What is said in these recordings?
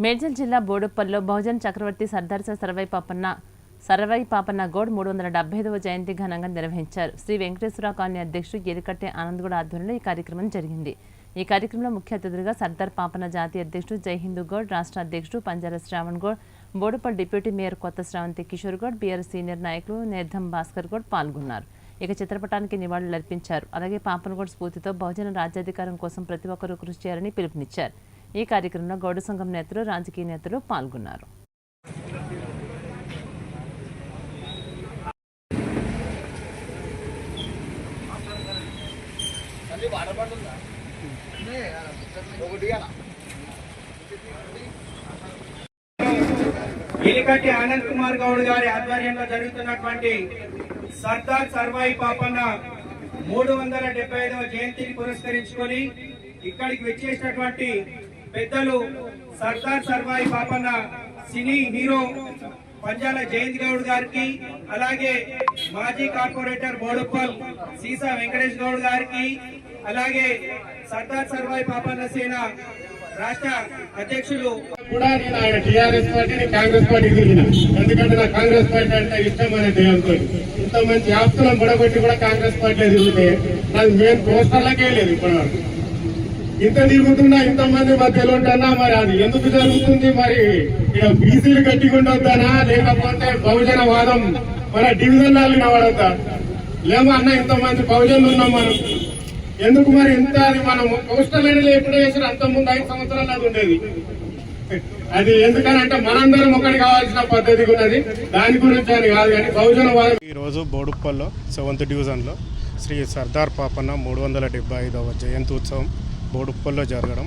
మేడ్చల్ జిల్లా బోడుప్పల్లో బహుజన్ చక్రవర్తి సర్దార్ సర్వై పాపన్న గౌడ్ 375వ జయంతి ఘనంగా నిర్వహించారు. శ్రీ వెంకటేశ్వర కాలనీ అధ్యక్షుడు ఎరికట్టె ఆనందగౌడ్ ఆధ్వర్యంలో ఈ కార్యక్రమం జరిగింది. ఈ కార్యక్రమంలో ముఖ్య అతిథులుగా సర్దార్ పాపన్న జాతీయ అధ్యక్షుడు జై హిందూ గౌడ్, రాష్ట్ర అధ్యక్షుడు పంజాల శ్రావణ్ గౌడ్, బోడుప్పల్ డిప్యూటీ మేయర్ కొత్త శ్రావంతి కిషోర్ గౌడ్, బీఆర్ సీనియర్ నాయకులు నేర్ధం భాస్కర్ గౌడ్ పాల్గొన్నారు. ఇక చిత్రపటానికి నివాళులర్పించారు. అలాగే పాపన్నగౌడ్ స్ఫూర్తితో బహుజన రాజ్యాధికారం కోసం ప్రతి ఒక్కరూ కృషి చేయాలని పిలుపునిచ్చారు. ఈ కార్యక్రమంలో గౌడ సంఘం నేతలు, రాజకీయ నేతలు పాల్గొన్నారు. ఎలికట్టి ఆనంద్ కుమార్ గౌడ్ గారి ఆధ్వర్యంలో జరుగుతున్నటువంటి సర్దార్ సర్వై పాపన్న 375వ జయంతిని పురస్కరించుకొని ఇక్కడికి వచ్చేసినటువంటి పెద్దలు సర్దార్ సర్వై పాపన్న సినీ హీరో పంజాల జయంత్ గౌడ్ గారికి, అలాగే మాజీ కార్పొరేటర్ బోడుప్పల్ సీసా వెంకటేష్ గౌడ్ గారికి, అలాగే సర్దార్ సర్వై పాపన్న సేన రాష్ట్ర అధ్యక్షులు కూడా నేను ఆయన టీఆర్ఎస్ పార్టీని కాంగ్రెస్ పార్టీ తిరిగిన, ఎందుకంటే నాకు కాంగ్రెస్ పార్టీ అంటే ఇష్టం అనే దేవంతో ఇంత మంచి ఆస్తులను బుడగొట్టి కూడా కాంగ్రెస్ పార్టీ తిరిగితే నాకు మెయిన్ పోస్టర్లకే లేదు ఇప్పటివరకు. ఇంత తిరుగుతున్నా ఇంతమంది మధ్యలో ఉంటున్నా మరి అది ఎందుకు జరుగుతుంది? మరి ఇక బీసీలు గట్టిగుండొద్దానా, లేకపోతే బహుజన వాదం మన డివిజన్ వాళ్ళు నడవద్దా? లేమో అన్న ఇంతమంది బహుజనులు ఉన్నాం మనం, ఎందుకు మరి ఇంత అది మనం పోస్టర్లు ఎప్పుడు చేసిన అంత ముందు 5 సంవత్సరాలు అది ఉండేది. అది ఎందుకనంటే మనందరం ఒకటి కావాల్సిన పద్ధతి ఉన్నది, దాని గురించి అని కాదు. కానీ బహుజన వాదం ఈరోజు బోడుప్పల్లో 7th డివిజన్లో శ్రీ సర్దార్ పాపన్న 375వ జయంతి ఉత్సవం బోడుప్పల్లో జరగడం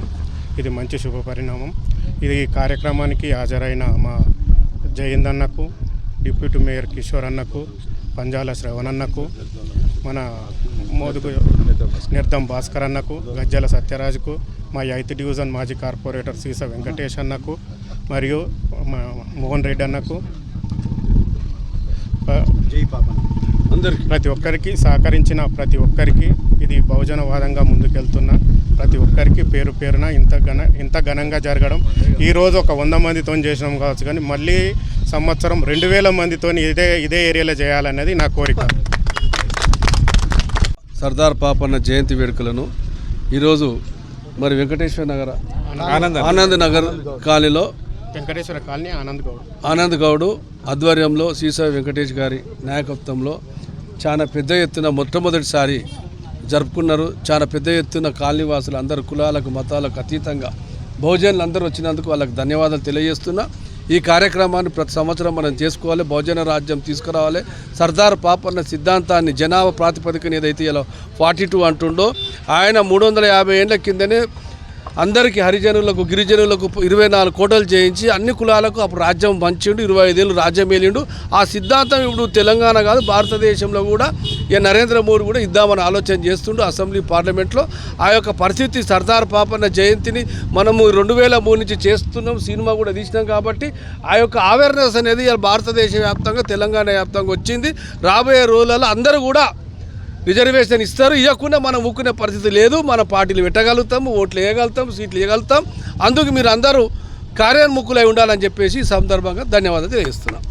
ఇది మంచి శుభ పరిణామం. ఇది కార్యక్రమానికి హాజరైన మా జయంత్ అన్నకు, డిప్యూటీ మేయర్ కిషోర్ అన్నకు, పంజాల శ్రవణ్ అన్నకు, మన మోదుగు నిర్ధం భాస్కర్ అన్నకు, గజ్జల సత్యరాజుకు, మా 8th డివిజన్ మాజీ కార్పొరేటర్ సీసా వెంకటేష్ అన్నకు, మరియు మోహన్ రెడ్డి అన్నకు, ప్రతి ఒక్కరికి సహకరించిన ప్రతి ఒక్కరికి, ఇది బహుజనవాదంగా ముందుకెళ్తున్న ప్రతి ఒక్కరికి పేరు పేరున ఇంత ఘనంగా జరగడం. ఈరోజు ఒక 100 మందితో చేసినాం కావచ్చు, కానీ మళ్ళీ సంవత్సరం 2000 మందితో ఇదే ఏరియాలో చేయాలనేది నా కోరిక. సర్దార్ పాపన్న జయంతి వేడుకలను ఈరోజు మరి వెంకటేశ్వర నగర్ ఆనంద్ నగర్ కాలనీలో వెంకటేశ్వర కాలనీ ఆనంద్ గౌడ్ ఆధ్వర్యంలో సీసా వెంకటేష్ గారి నాయకత్వంలో చాలా పెద్ద ఎత్తున మొట్టమొదటిసారి జరుపుకున్నారు. చాలా పెద్ద ఎత్తున కాలనీవాసులు అందరూ కులాలకు మతాలకు అతీతంగా బహుజనులు అందరూ వచ్చినందుకు వాళ్ళకి ధన్యవాదాలు తెలియజేస్తున్నా. ఈ కార్యక్రమాన్ని ప్రతి సంవత్సరం మనం చేసుకోవాలి, బహుజన రాజ్యం తీసుకురావాలి. సర్దార్ పాపన్న సిద్ధాంతాన్ని జనాభా ప్రాతిపదికన ఏదైతే ఇలా 42 అంటుండో, ఆయన 350 ఏళ్ల కిందనే అందరికీ హరిజనులకు గిరిజనులకు 24 కోటలు చేయించి అన్ని కులాలకు అప్పుడు రాజ్యం పంచిండు, 25 ఏళ్ళు రాజ్యం ఏలిండు. ఆ సిద్ధాంతం ఇప్పుడు తెలంగాణ కాదు భారతదేశంలో కూడా ఇక నరేంద్ర మోడీ కూడా ఇద్దామని ఆలోచన చేస్తుండు అసెంబ్లీ పార్లమెంట్లో. ఆ యొక్క పరిస్థితి సర్దార్ పాపన్న జయంతిని మనము 2003 నుంచి చేస్తున్నాం, సినిమా కూడా తీసినాం. కాబట్టి ఆ యొక్క అవేర్నెస్ అనేది భారతదేశ వ్యాప్తంగా తెలంగాణ వ్యాప్తంగా వచ్చింది. రాబోయే రోజులలో అందరూ కూడా రిజర్వేషన్ ఇస్తారు, ఇవ్వకుండా మనం ఊక్కునే పరిస్థితి లేదు. మన పార్టీలు పెట్టగలుగుతాము, ఓట్లు వేయగలుగుతాం, సీట్లు ఇవ్వగలుగుతాం. అందుకు మీరు అందరూ కార్యోన్ముఖులై ఉండాలని చెప్పేసి ఈ సందర్భంగా ధన్యవాదాలు తెలియజేస్తున్నాం.